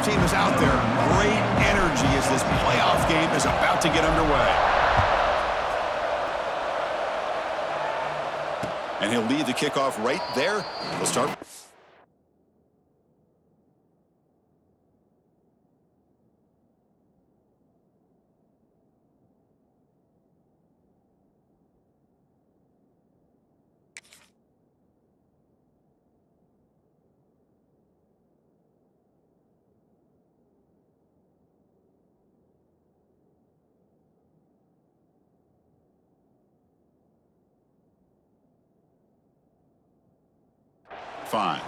playoff team is out there. Great energy as this playoff game is about to get underway. And he'll lead the kickoff right there. He'll start. Five.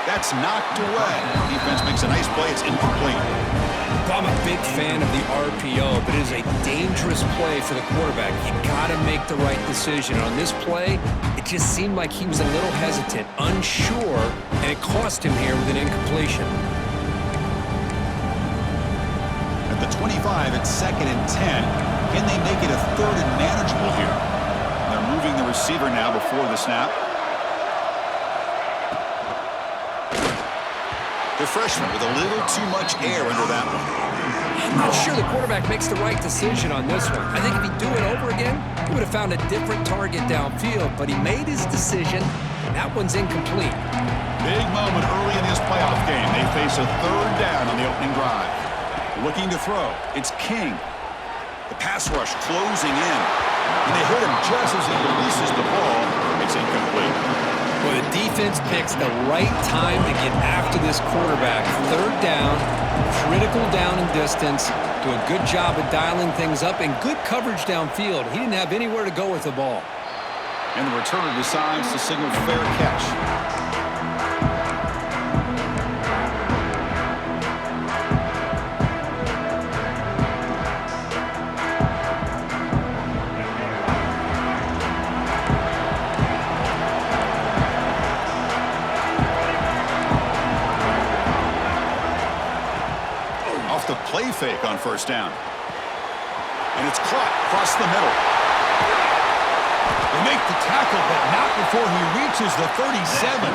That's knocked away. Defense makes a nice play. It's incomplete. I'm a big fan of the RPO, but it is a dangerous play for the quarterback. You got to make the right decision. On this play, it just seemed like he was a little hesitant, unsure, and it cost him here with an incompletion. At the 25, it's 2nd and 10. Can they make it a 3rd and manageable here? They're moving the receiver now before the snap. The freshman with a little too much air under that one. I'm not sure the quarterback makes the right decision on this one. I think if he'd do it over again, he would have found a different target downfield, but he made his decision, and that one's incomplete. Big moment early in this playoff game. They face a 3rd down on the opening drive. Looking to throw. It's King. The pass rush closing in. And they hit him just as he releases the ball. It's incomplete. Well, the defense picks the right time to get after this quarterback. 3rd down, critical down and distance. Do a good job of dialing things up and good coverage downfield. He didn't have anywhere to go with the ball. And the returner decides to signal fair catch. The play fake on 1st down. And it's caught across the middle. They make the tackle, but not before he reaches the 37.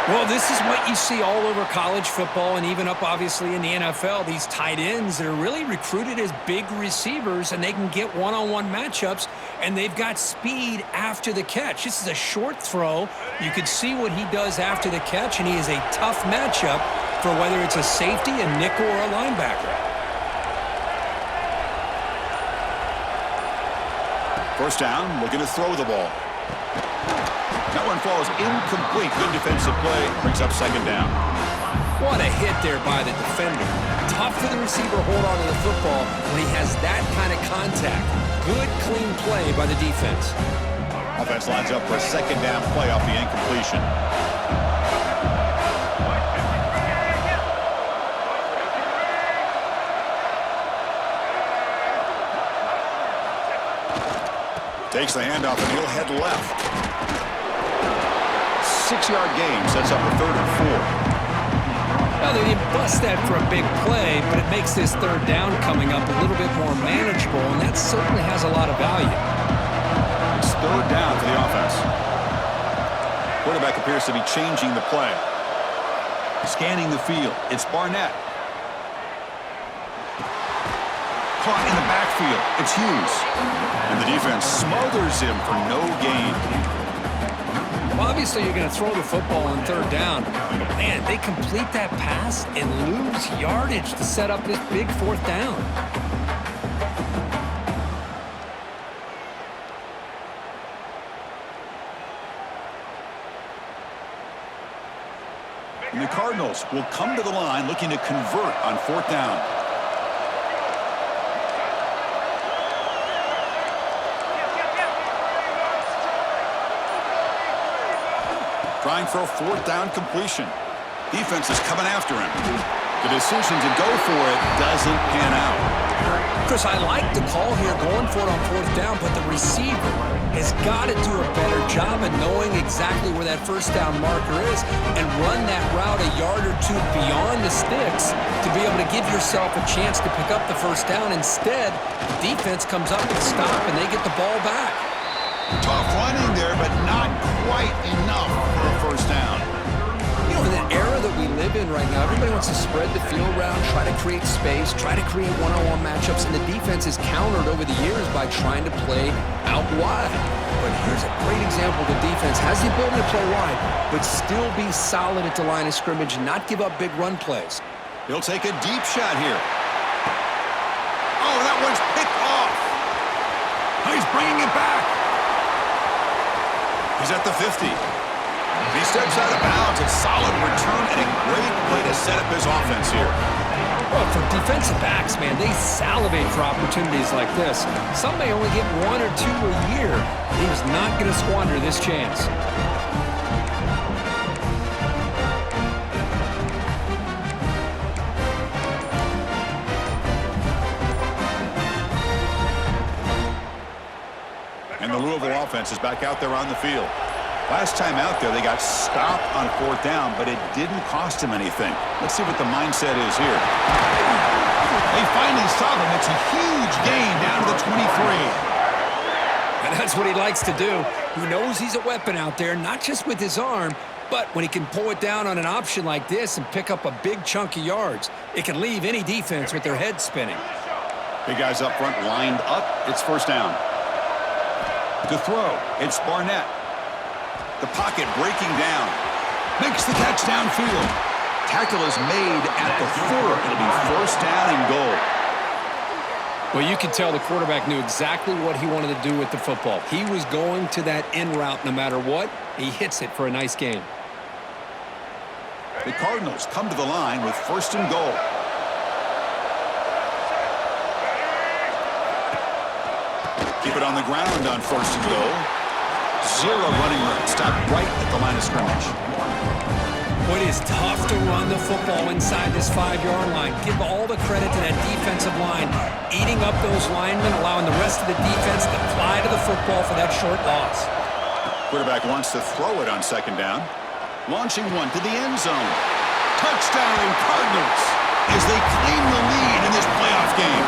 Well, this is what you see all over college football and even up, obviously, in the NFL. These tight ends that are really recruited as big receivers, and they can get one-on-one matchups, and they've got speed after the catch. This is a short throw. You can see what he does after the catch, and he is a tough matchup for whether it's a safety, a nickel, or a linebacker. 1st down, looking to throw the ball. That one falls incomplete. Good defensive play. Brings up 2nd down. What a hit there by the defender. Tough for the receiver to hold on to the football when he has that kind of contact. Good, clean play by the defense. Offense lines up for a 2nd down play off the incompletion. Takes the handoff and he'll head left. 6-yard gain sets up a 3rd and 4. Well, they didn't bust that for a big play, but it makes this 3rd down coming up a little bit more manageable, and that certainly has a lot of value. It's 3rd down for the offense. Quarterback appears to be changing the play. Scanning the field. It's Barnett. Caught in the backfield. It's Hughes. And the defense smothers him for no gain. Well, obviously, you're going to throw the football on 3rd down. But, man, they complete that pass and lose yardage to set up this big 4th down. And the Cardinals will come to the line looking to convert on 4th down. Trying for a 4th down completion. Defense is coming after him. The decision to go for it doesn't pan out. Chris, I like the call here going for it on 4th down, but the receiver has got to do a better job of knowing exactly where that 1st down marker is and run that route a yard or two beyond the sticks to be able to give yourself a chance to pick up the first down. Instead, the defense comes up with a stop, and they get the ball back. Tough running there, but not quite enough for a first down. You know, in the era that we live in right now, everybody wants to spread the field around, try to create space, try to create one-on-one matchups, and the defense is countered over the years by trying to play out wide. But here's a great example. The defense has the ability to play wide, but still be solid at the line of scrimmage and not give up big run plays. He'll take a deep shot here. Oh, that one's picked off. He's bringing it back. He's at the 50. He steps out of bounds. A solid return and a great way to set up his offense here. Well, for defensive backs, man, they salivate for opportunities like this. Some may only get one or two a year. He's not going to squander this chance. And the Louisville offense is back out there on the field. Last time out there, they got stopped on fourth down, but it didn't cost them anything. Let's see what the mindset is here. They finally saw them. It's a huge gain down to the 23. And that's what he likes to do. He knows he's a weapon out there, not just with his arm, but when he can pull it down on an option like this and pick up a big chunk of yards, it can leave any defense with their head spinning. Big guys up front lined up. It's first down. To throw, it's Barnett. The pocket breaking down. Makes the catch downfield. Tackle is made at the 4. It'll be first down and goal. Well, you could tell the quarterback knew exactly what he wanted to do with the football. He was going to that in route no matter what. He hits it for a nice gain. The Cardinals come to the line with first and goal. Keep it on the ground on first and goal. Zero running room. Stop right at the line of scrimmage. Well, it is tough to run the football inside this 5-yard line. Give all the credit to that defensive line, eating up those linemen, allowing the rest of the defense to fly to the football for that short loss. Quarterback wants to throw it on second down. Launching one to the end zone. Touchdown Cardinals as they claim the lead in this playoff game.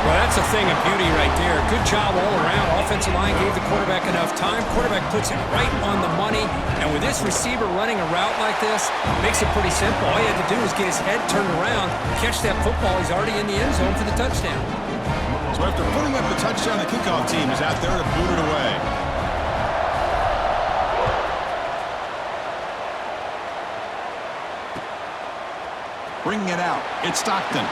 Well, that's a thing of beauty right there. Good job all around. Offensive line gave the quarterback enough time. Quarterback puts it right on the money. And with this receiver running a route like this, makes it pretty simple. All he had to do was get his head turned around, catch that football. He's already in the end zone for the touchdown. So after putting up the touchdown, the kickoff team is out there to boot it away. Bringing it out. It's Stockton.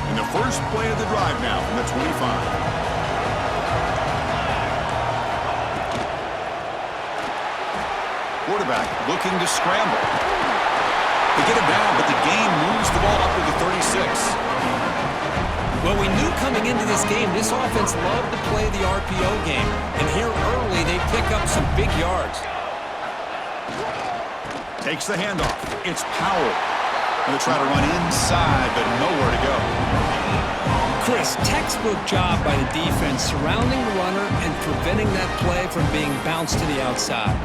And the first play of the drive now from the 25. Quarterback looking to scramble. They get him down, but the game moves the ball up to the 36. Well, we knew coming into this game, this offense loved to play the RPO game. And here early, they pick up some big yards. Takes the handoff. It's Powell. Going to try to run inside, but nowhere to go. Chris, textbook job by the defense, surrounding the runner and preventing that play from being bounced to the outside.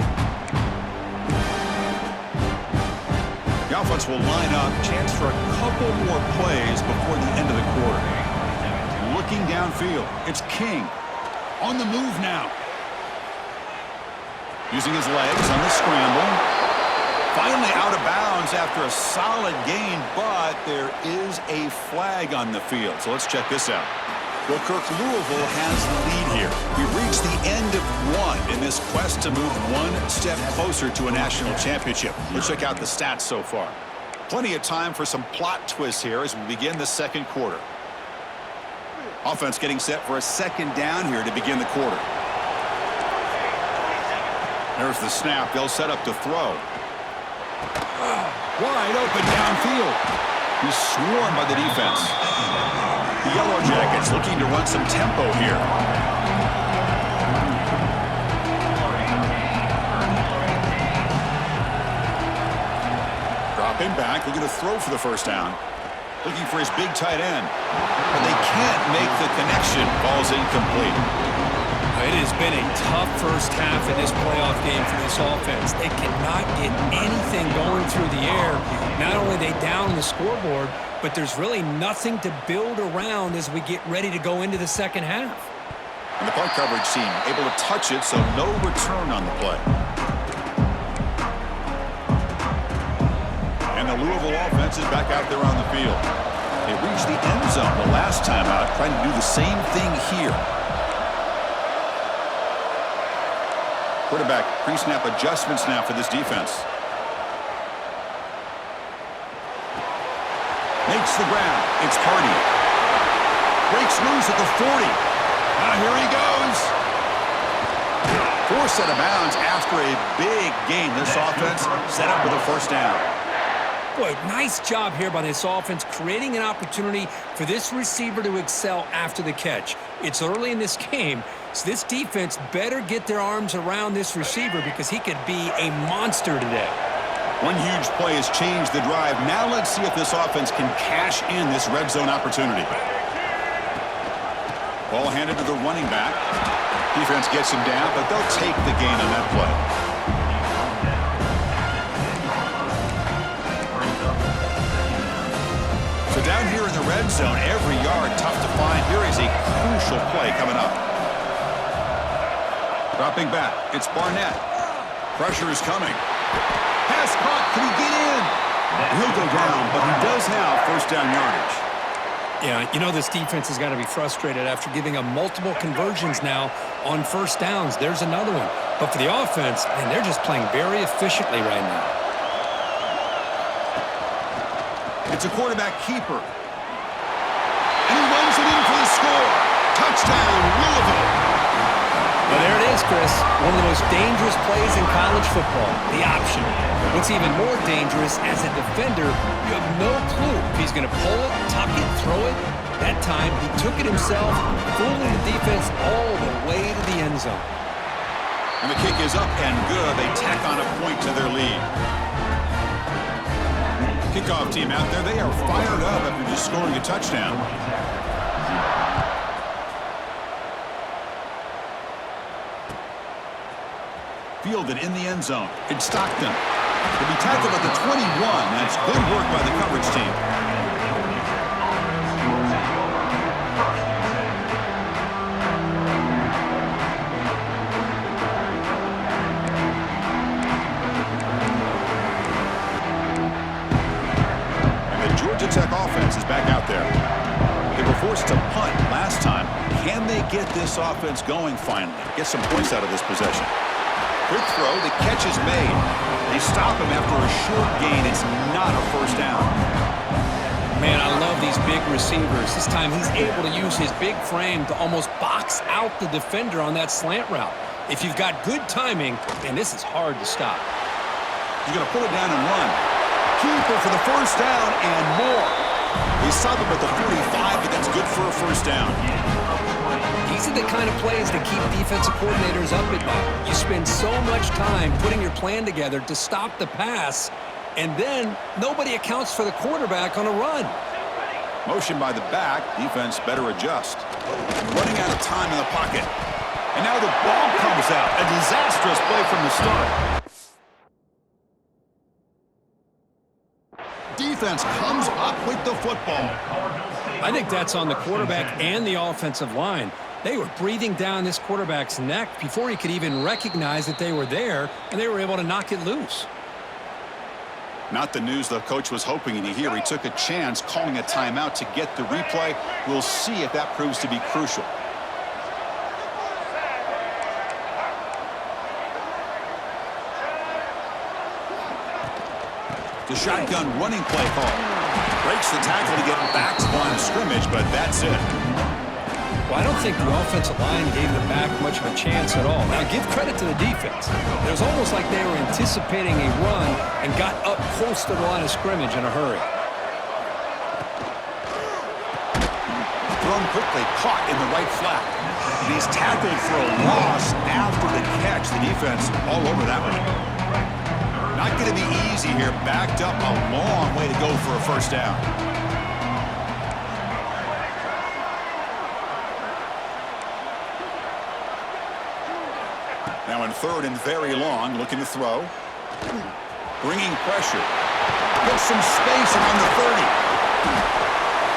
The offense will line up. Chance for a couple more plays before the end of the quarter. Looking downfield. It's King. On the move now. Using his legs on the scramble. Finally out of bounds after a solid gain, but there is a flag on the field. So let's check this out. Well, Kirk, Louisville has the lead here. We've reached the end of one in this quest to move one step closer to a national championship. Let's check out the stats so far. Plenty of time for some plot twists here as we begin the second quarter. Offense getting set for a second down here to begin the quarter. There's the snap. They'll set up to throw. Wide open downfield. He's swarmed by the defense. The Yellow Jackets looking to run some tempo here. Pin back, looking to throw for the first down. Looking for his big tight end. But they can't make the connection. Ball's incomplete. It has been a tough first half in this playoff game for this offense. They cannot get anything going through the air. Not only are they down the scoreboard, but there's really nothing to build around as we get ready to go into the second half. And the punt coverage team able to touch it, so no return on the play. And the Louisville offense is back out there on the field. They reached the end zone the last time out, trying to do the same thing here. Quarterback pre-snap adjustments now for this defense. Makes the ground. It's Hardy. Breaks loose at the 40. Here he goes. Forced out of bounds after a big gain. This offense set up with a first down. Boy, nice job here by this offense, creating an opportunity for this receiver to excel after the catch. It's early in this game, so this defense better get their arms around this receiver because he could be a monster today. One huge play has changed the drive. Now let's see if this offense can cash in this red zone opportunity. Ball handed to the running back. Defense gets him down, but they'll take the gain on that play. So down here in the red zone, every yard tough to find. Here is a crucial play coming up. Dropping back, it's Barnett. Pressure is coming. Pass caught, can he get in? He'll go down, but he does have first down yardage. Yeah, you know this defense has got to be frustrated after giving up multiple conversions now on first downs. There's another one. But for the offense, man, they're just playing very efficiently right now. It's a quarterback keeper. And he runs it in for the score. Touchdown, Louisville. Well, there it is, Chris. One of the most dangerous plays in college football, the option. What's even more dangerous, as a defender, you have no clue if he's going to pull it, tuck it, throw it. That time, he took it himself, fooling the defense all the way to the end zone. And the kick is up and good. They tack on a point to their lead. Kickoff team out there, they are fired up after just scoring a touchdown. Fielded in the end zone. It's Stockton. He'll be tackled at the 21. That's good work by the coverage team. And the Georgia Tech offense is back out there. They were forced to punt last time. Can they get this offense going finally? Get some points out of this possession. Quick throw, the catch is made. They stop him after a short gain. It's not a first down. Man, I love these big receivers. This time he's able to use his big frame to almost box out the defender on that slant route. If you've got good timing, and this is hard to stop. He's going to pull it down and run. Keeper for the first down and more. They stop him at the 45, but that's good for a first down. These are the kind of plays that keep defensive coordinators up at night. You spend so much time putting your plan together to stop the pass, and then nobody accounts for the quarterback on a run. Motion by the back. Defense better adjust. Running out of time in the pocket. And now the ball comes out. A disastrous play from the start. Defense comes up with the football. I think that's on the quarterback and the offensive line. They were breathing down this quarterback's neck before he could even recognize that they were there, and they were able to knock it loose. Not the news the coach was hoping to hear. He took a chance calling a timeout to get the replay. We'll see if that proves to be crucial. The shotgun running play call. Breaks the tackle to get back to line of scrimmage, but that's it. Well, I don't think the offensive line gave the back much of a chance at all. Now, give credit to the defense. It was almost like they were anticipating a run and got up close to the line of scrimmage in a hurry. Thrown quickly, caught in the right flat. And he's tackled for a loss after the catch. The defense all over that one. Not going to be easy here. Backed up a long way to go for a first down. Now in third and very long, looking to throw. Bringing pressure. Gets some space around the 30.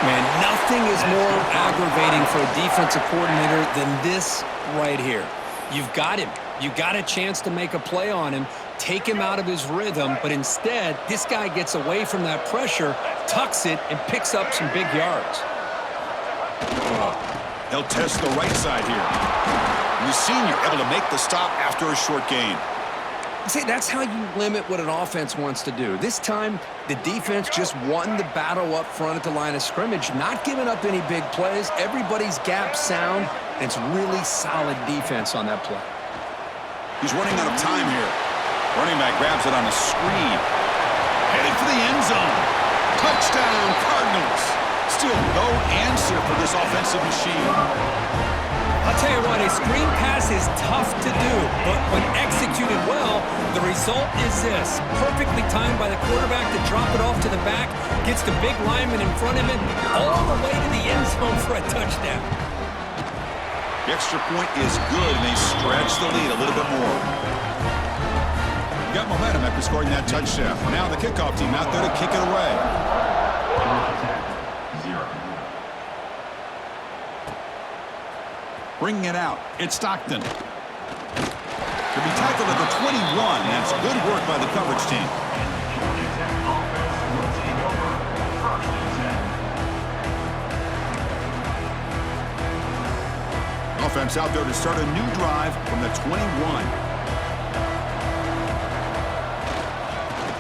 Man, nothing is more aggravating for a defensive coordinator than this right here. You've got him. You got a chance to make a play on him, take him out of his rhythm, but instead, this guy gets away from that pressure, tucks it, and picks up some big yards. They'll test the right side here. And the senior able to make the stop after a short gain. See, that's how you limit what an offense wants to do. This time, the defense just won the battle up front at the line of scrimmage, not giving up any big plays. Everybody's gap sound, and it's really solid defense on that play. He's running out of time here. Running back grabs it on a screen. Headed for the end zone. Touchdown, Cardinals. Still no answer for this offensive machine. I'll tell you what, a screen pass is tough to do, but when executed well, the result is this. Perfectly timed by the quarterback to drop it off to the back, gets the big lineman in front of him, all the way to the end zone for a touchdown. The extra point is good, and they stretch the lead a little bit more. Got momentum after scoring that touchdown. Now the kickoff team out there to kick it away. Bringing it out, it's Stockton. To be tackled at the 21, that's good work by the coverage team. Offense out there to start a new drive from the 21.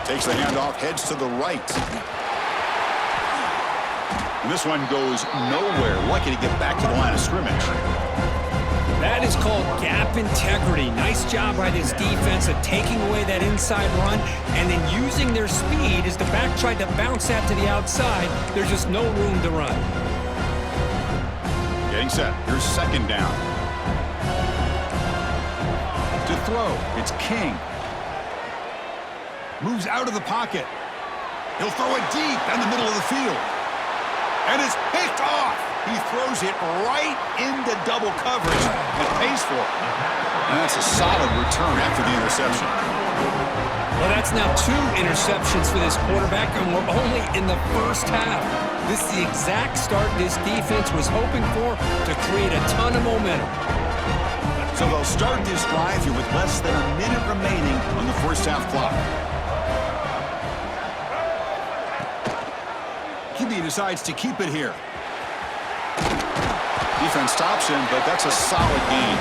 Takes the handoff, heads to the right. And this one goes nowhere. Lucky to get back to the line of scrimmage. That is called gap integrity. Nice job by this defense of taking away that inside run and then using their speed as the back tried to bounce that to the outside. There's just no room to run. Getting set. Here's second down. To throw, it's King. Moves out of the pocket. He'll throw it deep in the middle of the field. And it's picked off. He throws it right into double coverage and pays for it. And that's a solid return after the interception. Well, that's now 2 interceptions for this quarterback, and we're only in the first half. This is the exact start this defense was hoping for to create a ton of momentum. So they'll start this drive here with less than a minute remaining on the first half clock. QB decides to keep it here. Defense stops him, but that's a solid gain.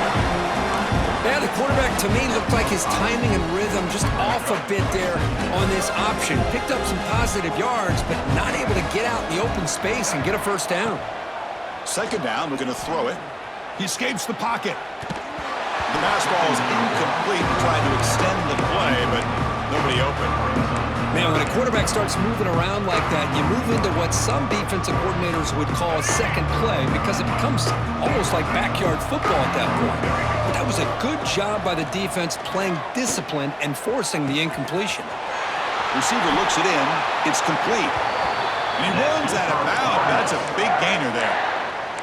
Yeah, the quarterback, to me, looked like his timing and rhythm just off a bit there on this option. Picked up some positive yards, but not able to get out in the open space and get a first down. Second down, looking to throw it. He escapes the pocket. The pass ball is incomplete. He tried to extend the play, but nobody open. Man, when a quarterback starts moving around like that, you move into what some defensive coordinators would call a second play because it becomes almost like backyard football at that point. But that was a good job by the defense playing discipline and forcing the incompletion. Receiver looks it in. It's complete. And he runs out of bounds. That's a big gainer there.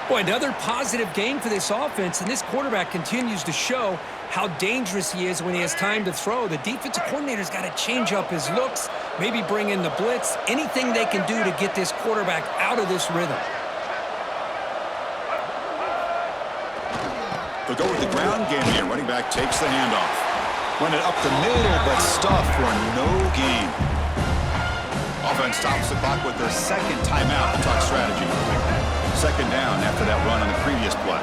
Boy, another positive gain for this offense, and this quarterback continues to show how dangerous he is when he has time to throw. The defensive coordinator's got to change up his looks, maybe bring in the blitz, anything they can do to get this quarterback out of this rhythm. They'll go with the ground game here. Running back takes the handoff. Run it up the middle, but stuffed for no gain. Offense stops the clock with their second timeout to talk strategy. Second down after that run on the previous play.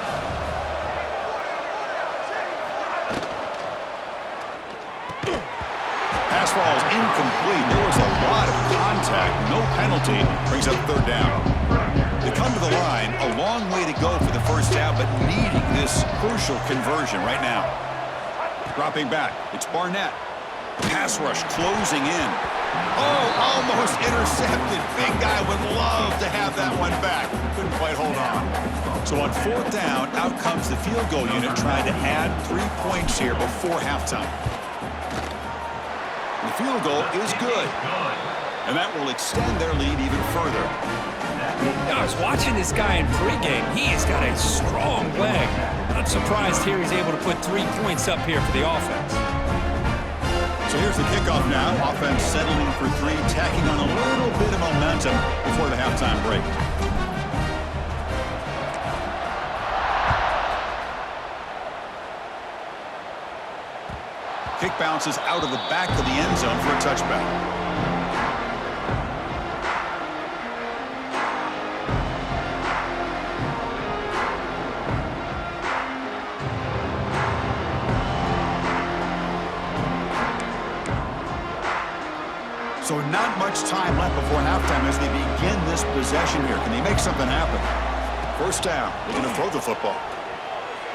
Pass ball is incomplete. There was a lot of contact. No penalty. Brings up third down. They come to the line. A long way to go for the first down, but needing this crucial conversion right now. Dropping back. It's Barnett. Pass rush closing in. Oh, almost intercepted. Big guy would love to have that one back. Couldn't quite hold on. So on fourth down, out comes the field goal unit trying to add 3 points here before halftime. The field goal is good. And that will extend their lead even further. I was watching this guy in pregame. He has got a strong leg. Not surprised here he's able to put 3 points up here for the offense. So here's the kickoff now. Offense settling for 3, tacking on a little bit of momentum before the halftime break. Kick bounces out of the back of the end zone for a touchback. So not much time left before halftime as they begin this possession here. Can they make something happen? First down. They're going to throw the football.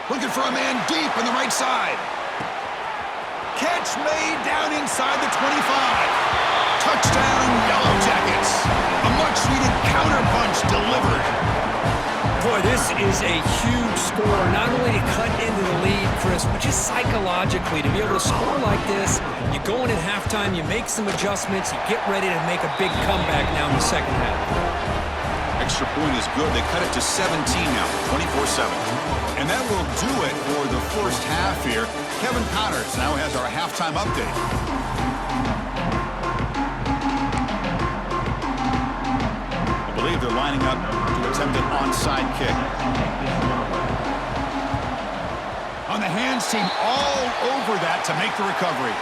Looking for a man deep on the right side. Catch made down inside the 25. Touchdown, Yellow Jackets. A much-needed counterpunch delivered. Boy, this is a huge score, not only to cut into the lead, Chris, but just psychologically to be able to score like this. You go in at halftime, you make some adjustments, you get ready to make a big comeback now in the second half. Extra point is good. They cut it to 17 now, 24-7. And that will do it for the first half here. Kevin Connors now has our halftime update. I believe they're lining up to attempt an onside kick. On the hands team, all over that to make the recovery.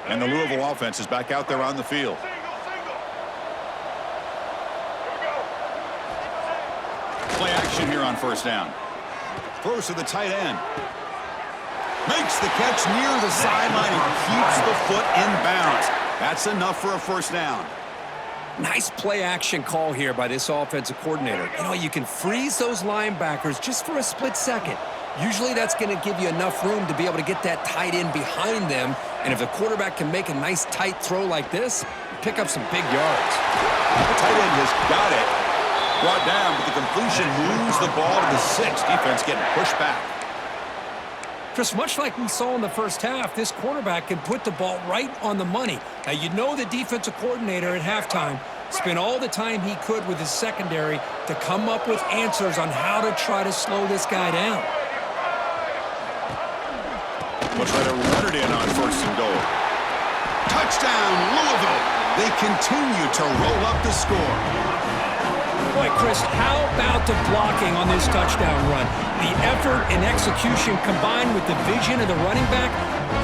And the Louisville offense is back out there on the field. Play action here on first down. Throws to the tight end. Makes the catch near the sideline and keeps the foot in bounds. That's enough for a first down. Nice play action call here by this offensive coordinator. You know, you can freeze those linebackers just for a split second. Usually that's going to give you enough room to be able to get that tight end behind them. And if the quarterback can make a nice tight throw like this, pick up some big yards. The tight end has got it. Brought down, but the completion moves the ball to the 6. Defense getting pushed back. Chris, much like we saw in the first half, this quarterback can put the ball right on the money. Now, you know the defensive coordinator at halftime spent all the time he could with his secondary to come up with answers on how to try to slow this guy down. We'll try to run it in on first and goal. Touchdown, Louisville. They continue to roll up the score. Boy, Chris, how about the blocking on this touchdown run? The effort and execution combined with the vision of the running back,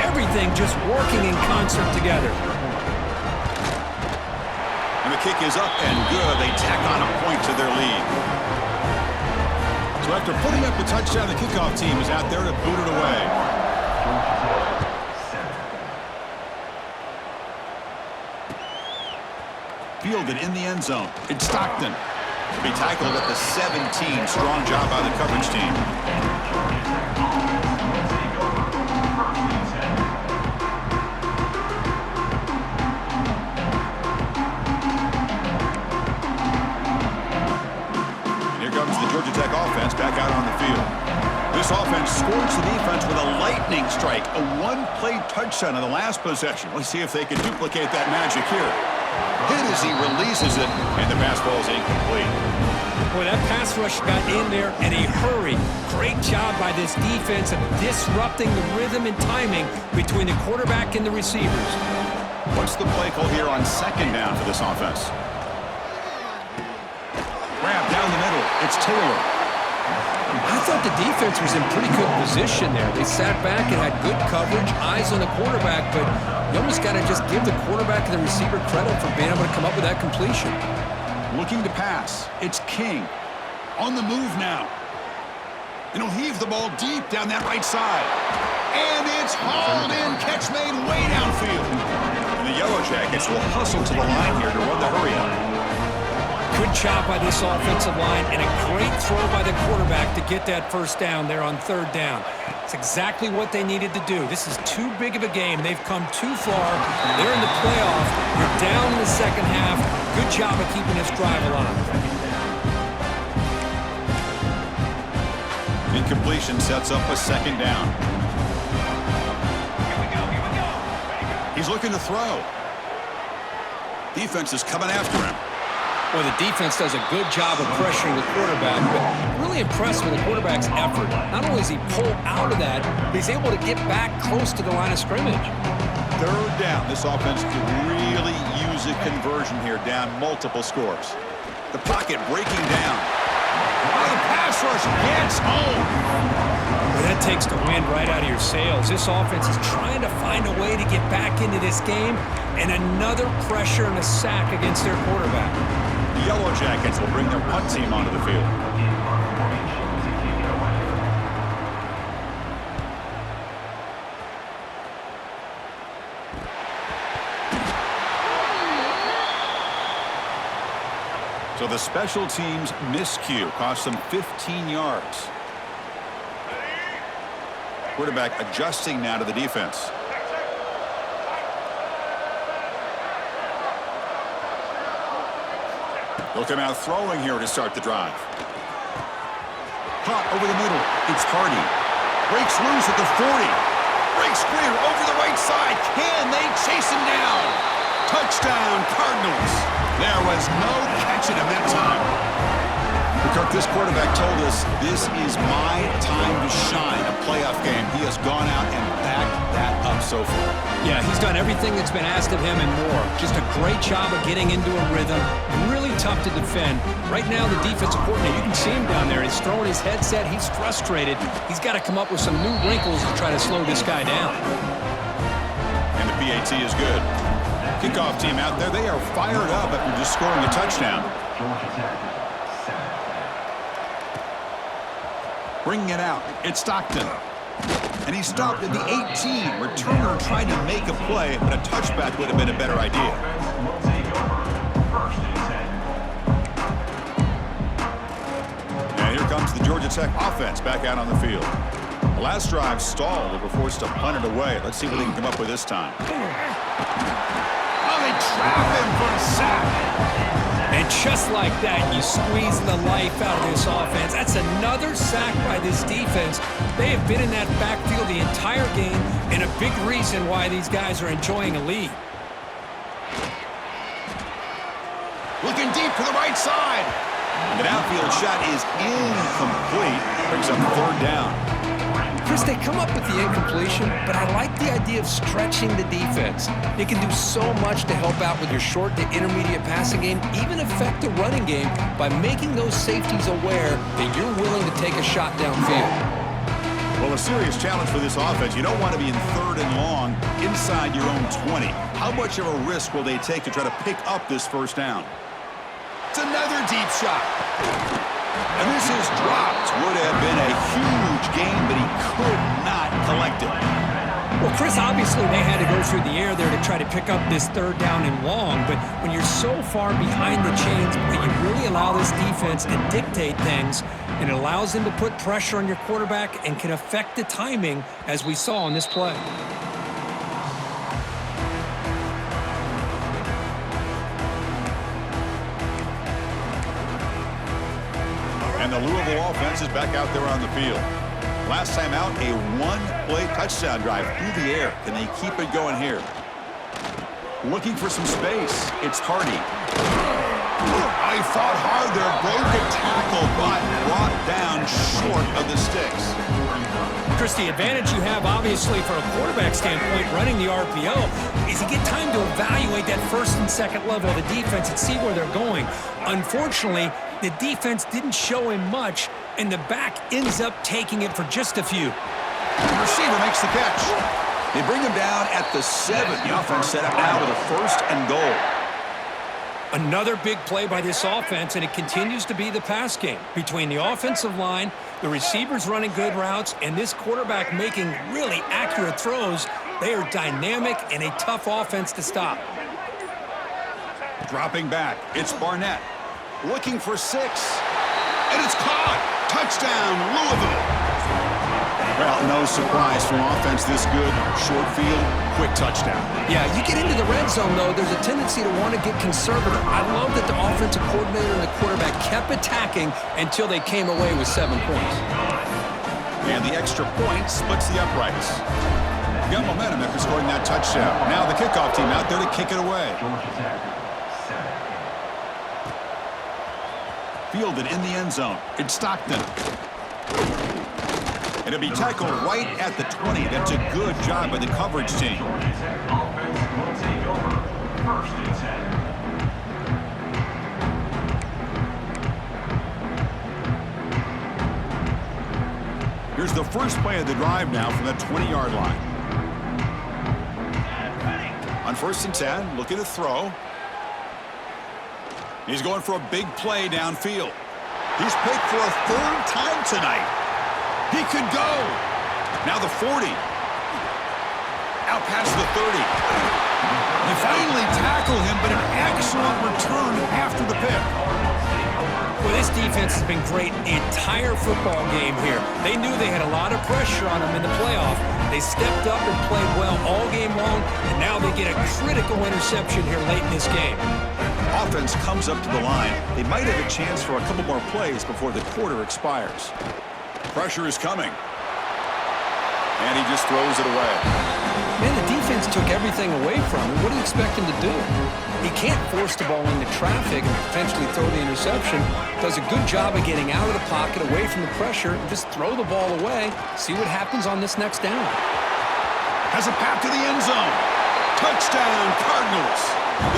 everything just working in concert together. And the kick is up and good. They tack on a point to their lead. So after putting up the touchdown, the kickoff team is out there to boot it away. Fielded in the end zone. It's Stockton. To be tackled at the 17. Strong job by the coverage team. And here comes the Georgia Tech offense back out on the field. This offense scores the defense with a lightning strike. A one-play touchdown on the last possession. Let's see if they can duplicate that magic here. Hit as he releases it, and the pass ball is incomplete. Boy, that pass rush got in there in a hurry. Great job by this defense of disrupting the rhythm and timing between the quarterback and the receivers. What's the play call here on second down for this offense? Grab down the middle. It's Taylor. I thought the defense was in pretty good position there. They sat back and had good coverage, eyes on the quarterback, but you almost got to just give the quarterback and the receiver credit for being able to come up with that completion. Looking to pass. It's King. On the move now. And he'll heave the ball deep down that right side. And it's hauled in. Catch made way downfield. And the Yellow Jackets will hustle to the line here to run the hurry up. Good job by this offensive line and a great throw by the quarterback to get that first down there on third down. It's exactly what they needed to do. This is too big of a game. They've come too far. They're in the playoff. You're down in the second half. Good job of keeping this drive alive. Incompletion sets up a second down. He's looking to throw. Defense is coming after him. Well, the defense does a good job of pressuring the quarterback, but really impressed with the quarterback's effort. Not only does he pull out of that, but he's able to get back close to the line of scrimmage. Third down. This offense could really use a conversion here, down multiple scores. The pocket breaking down. Oh, the pass rush gets home. Well, that takes the wind right out of your sails. This offense is trying to find a way to get back into this game, and another pressure and a sack against their quarterback. The Yellow Jackets will bring their punt team onto the field. So the special teams miscue cost them 15 yards. Quarterback adjusting now to the defense. They'll come out throwing here to start the drive. Caught over the middle. It's Hardy. Breaks loose at the 40. Breaks clear over the right side. Can they chase him down? Touchdown, Cardinals. There was no catching him that time. Kirk, this quarterback told us this is my time to shine, a playoff game. He has gone out and backed that up so far. Yeah, he's done everything that's been asked of him and more. Just a great job of getting into a rhythm. Really tough to defend. Right now, the defensive coordinator, you can see him down there. He's throwing his headset. He's frustrated. He's got to come up with some new wrinkles to try to slow this guy down. And the PAT is good. Kickoff team out there, they are fired up after just scoring a touchdown. Bringing it out, it's Stockton. And he stopped at the 18. Returner trying to make a play, but a touchback would have been a better idea. And here comes the Georgia Tech offense back out on the field. The last drive stalled. They were forced to punt it away. Let's see what they can come up with this time. Oh, they trap him for a sack. And just like that, you squeeze the life out of this offense. That's another sack by this defense. They have been in that backfield the entire game, and a big reason why these guys are enjoying a lead. Looking deep to the right side. The outfield shot is incomplete. Brings up third down. Chris, they come up with the incompletion, but I like the idea of stretching the defense. You can do so much to help out with your short to intermediate passing game, even affect the running game by making those safeties aware that you're willing to take a shot downfield. Well, a serious challenge for this offense. You don't want to be in third and long inside your own 20. How much of a risk will they take to try to pick up this first down? It's another deep shot. And this is dropped. Would have been a huge game, but he could not collect it. Well, Chris, obviously they had to go through the air there to try to pick up this third down and long, but when you're so far behind the chains, you really allow this defense to dictate things, and it allows them to put pressure on your quarterback and can affect the timing, as we saw on this play. And the Louisville offense is back out there on the field. Last time out, a one-play touchdown drive through the air. Can they keep it going here? Looking for some space. It's Hardy. I fought hard there. Broke a tackle, but brought down short of the sticks. Chris, the advantage you have, obviously, from a quarterback standpoint, running the RPO, is you get time to evaluate that first and second level of the defense and see where they're going. Unfortunately, the defense didn't show him much, and the back ends up taking it for just a few. The receiver makes the catch. They bring him down at the 7. The offense set up now with a first and goal. Another big play by this offense, and it continues to be the pass game. Between the offensive line, the receivers running good routes, and this quarterback making really accurate throws, they are dynamic and a tough offense to stop. Dropping back, it's Barnett. Looking for 6. And it's caught. Touchdown, Louisville. Well, no surprise from offense this good. Short field, quick touchdown. Yeah, you get into the red zone, though, there's a tendency to want to get conservative. I love that the offensive coordinator and the quarterback kept attacking until they came away with 7 points. And the extra point splits the uprights. Got momentum after scoring that touchdown. Now the kickoff team out there to kick it away. Fielded in the end zone. It's Stockton. It'll be tackled right at the 20. That's a good job by the coverage team. Here's the first play of the drive now from the 20-yard line. On 1st and 10, looking to throw. He's going for a big play downfield. He's picked for a 3rd time tonight. He could go. Now the 40. Out past the 30. They finally tackle him, but an excellent return after the pick. Well, this defense has been great the entire football game here. They knew they had a lot of pressure on them in the playoff. They stepped up and played well all game long, and now they get a critical interception here late in this game. Offense comes up to the line. They might have a chance for a couple more plays before the quarter expires. Pressure is coming. And he just throws it away. Man, the defense took everything away from him. What do you expect him to do? He can't force the ball into traffic and potentially throw the interception. Does a good job of getting out of the pocket, away from the pressure, and just throw the ball away. See what happens on this next down. Has a path to the end zone. Touchdown, Cardinals.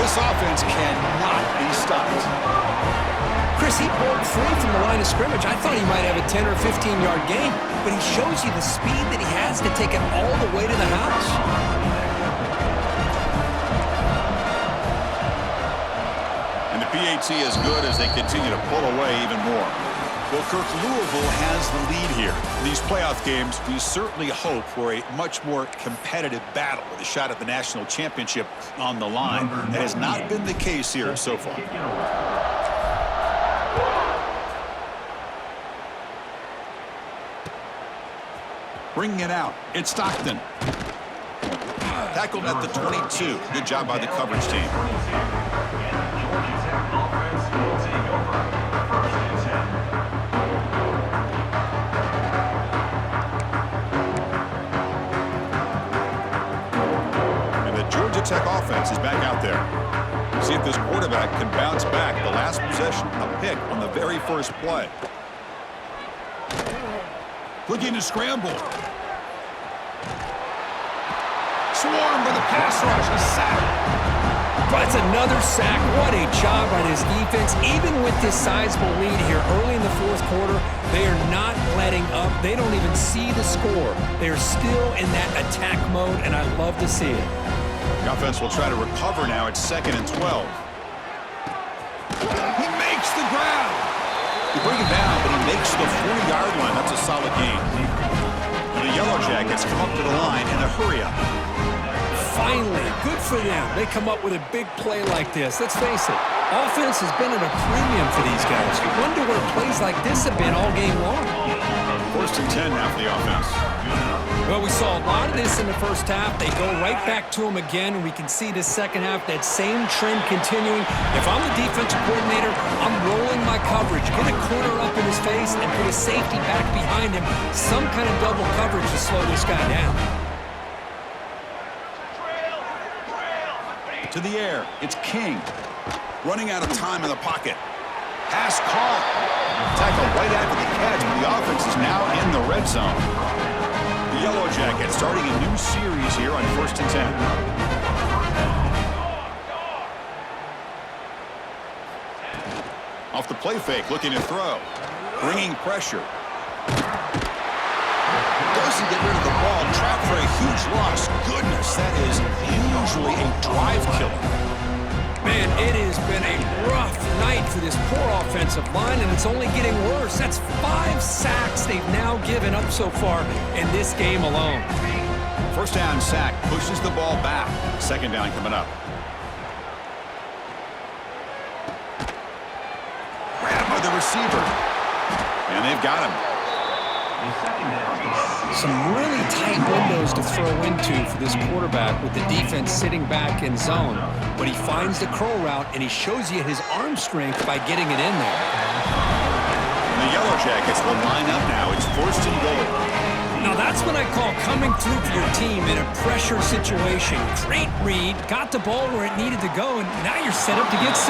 This offense cannot be stopped. Chris, he broke free from the line of scrimmage. I thought he might have a 10 or 15-yard gain, but he shows you the speed that he has to take it all the way to the house. And the PAT is good as they continue to pull away even more. Well, Kirk, Louisville has the lead here. In these playoff games, we certainly hope for a much more competitive battle with a shot at the national championship on the line. That has not been the case here so far. Bringing it out, it's Stockton. Tackled at the 22. Good job by the coverage team. And the Georgia Tech offense is back out there. See if this quarterback can bounce back. The last possession, a pick on the very first play. Looking to scramble. Swarmed by the pass rush. A sack. But it's another sack. What a job by this defense. Even with this sizable lead here early in the 4th quarter, they are not letting up. They don't even see the score. They are still in that attack mode, and I love to see it. The offense will try to recover now. It's 2nd and 12. He makes the grab. You bring it down, but he makes the 40-yard line. That's a solid gain. And the Yellow Jackets come up to the line in a hurry-up. Finally, good for them. They come up with a big play like this. Let's face it, offense has been at a premium for these guys. You wonder where plays like this have been all game long. 1st and 10 now for the offense. Well, we saw a lot of this in the first half. They go right back to them again, and we can see the second half, that same trend continuing. If I'm the defensive coordinator, I'm rolling my coverage, get a corner up in his face, and put a safety back behind him. Some kind of double coverage to slow this guy down. To the air, it's King. Running out of time in the pocket. Pass caught. Tackled right after the catch, but the offense is now in the red zone. The Yellow Jackets starting a new series here on 1st and 10. Off the play fake, looking to throw. Bringing pressure. Doesn't get rid of the ball. Trapped for a huge loss. Goodness, that is usually a drive killer. Man, it has been a rough night for this poor offensive line, and it's only getting worse. That's 5 sacks they've now given up so far in this game alone. First down sack pushes the ball back. 2nd down coming up. Grabbed by the receiver. And they've got him. Some really tight windows to throw into for this quarterback with the defense sitting back in zone. But he finds the curl route, and he shows you his arm strength by getting it in there. The Yellow Jackets will line up now. It's 1st and goal. Now that's what I call coming through for your team in a pressure situation. Great read, got the ball where it needed to go, and now you're set up to get 6.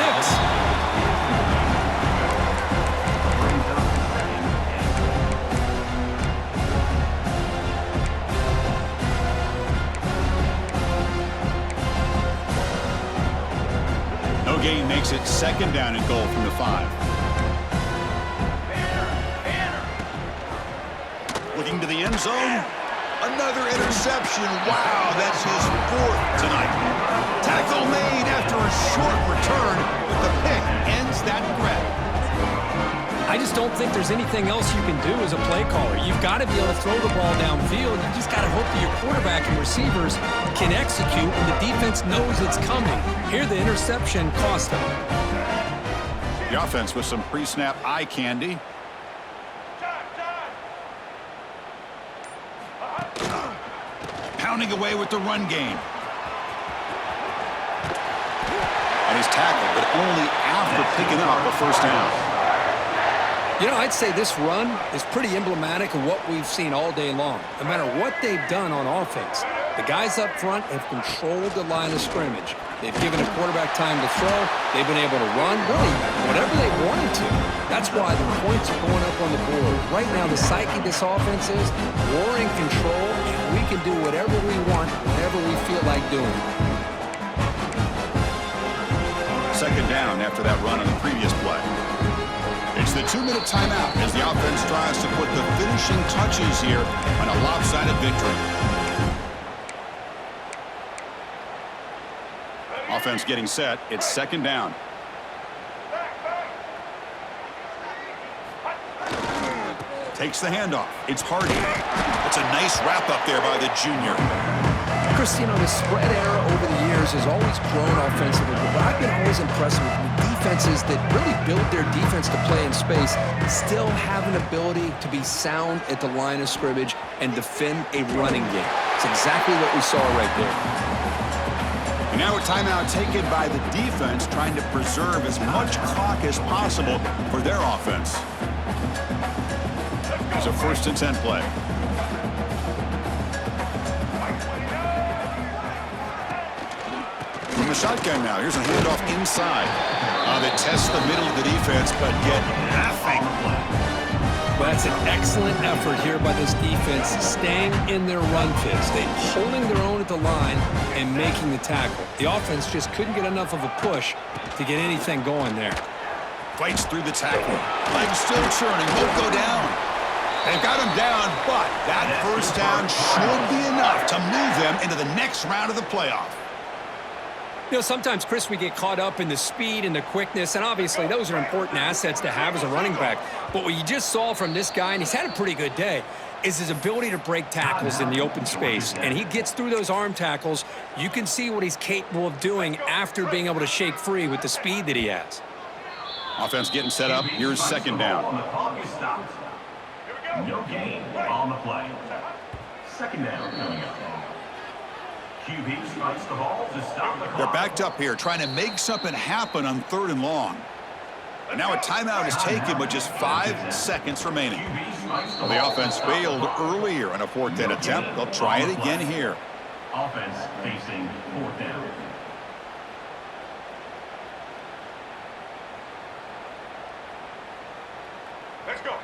No gain makes it 2nd down and goal from the 5. Looking to the end zone. Another interception. Wow, that's his 4th tonight. Tackle made after a short return, but the pick ends that grab. I just don't think there's anything else you can do as a play caller. You've got to be able to throw the ball downfield. You just got to hope that your quarterback and receivers can execute, and the defense knows it's coming. Here, the interception cost them. The offense with some pre-snap eye candy. Pounding away with the run game. And he's tackled, but only after picking up a 1st down. You know, I'd say this run is pretty emblematic of what we've seen all day long. No matter what they've done on offense, the guys up front have controlled the line of scrimmage. They've given a quarterback time to throw. They've been able to run, really, whatever they wanted to. That's why the points are going up on the board. Right now, the psyche of this offense is we're in control, and we can do whatever we want, whenever we feel like doing it. 2nd down after that run on the previous play. It's the 2-minute timeout as the offense tries to put the finishing touches here on a lopsided victory. Offense getting set. It's 2nd down. Takes the handoff. It's Hardy. That's a nice wrap up there by the junior. Chris, you know, the spread era over the years has always grown offensively, but I've been always impressed with defenses that really build their defense to play in space, still have an ability to be sound at the line of scrimmage and defend a running game. It's exactly what we saw right there. And now a timeout taken by the defense, trying to preserve as much clock as possible for their offense. It's a 1st and 10 play. From the shotgun now, here's a handoff inside. They test the middle of the defense, but get nothing. Well, that's an excellent effort here by this defense, staying in their run fits. They're holding their own at the line and making the tackle. The offense just couldn't get enough of a push to get anything going there. Fights through the tackle. Legs still churning. Won't go down. They've got him down, but that 1st down should be enough to move them into the next round of the playoff. You know, sometimes, Chris, we get caught up in the speed and the quickness, and obviously those are important assets to have as a running back. But what you just saw from this guy, and he's had a pretty good day, is his ability to break tackles in the open space. And he gets through those arm tackles. You can see what he's capable of doing after being able to shake free with the speed that he has. Offense getting set up. Here's 2nd down. No gain on the play. 2nd down coming up. QB strikes the ball to stop the clock. They're backed up here, trying to make something happen on 3rd and long. And now a timeout is taken with just 5 seconds remaining. Well, the offense failed earlier on a 4th down attempt. They'll try it again here. Offense facing 4th down.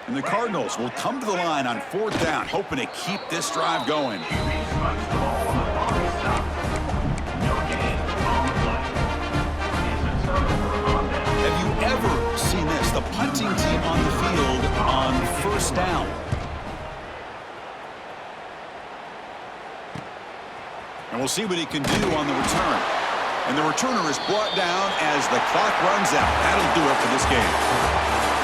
And the Cardinals will come to the line on 4th down, hoping to keep this drive going. Have you ever seen this? The punting team on the field on 1st down. And we'll see what he can do on the return. And the returner is brought down as the clock runs out. That'll do it for this game.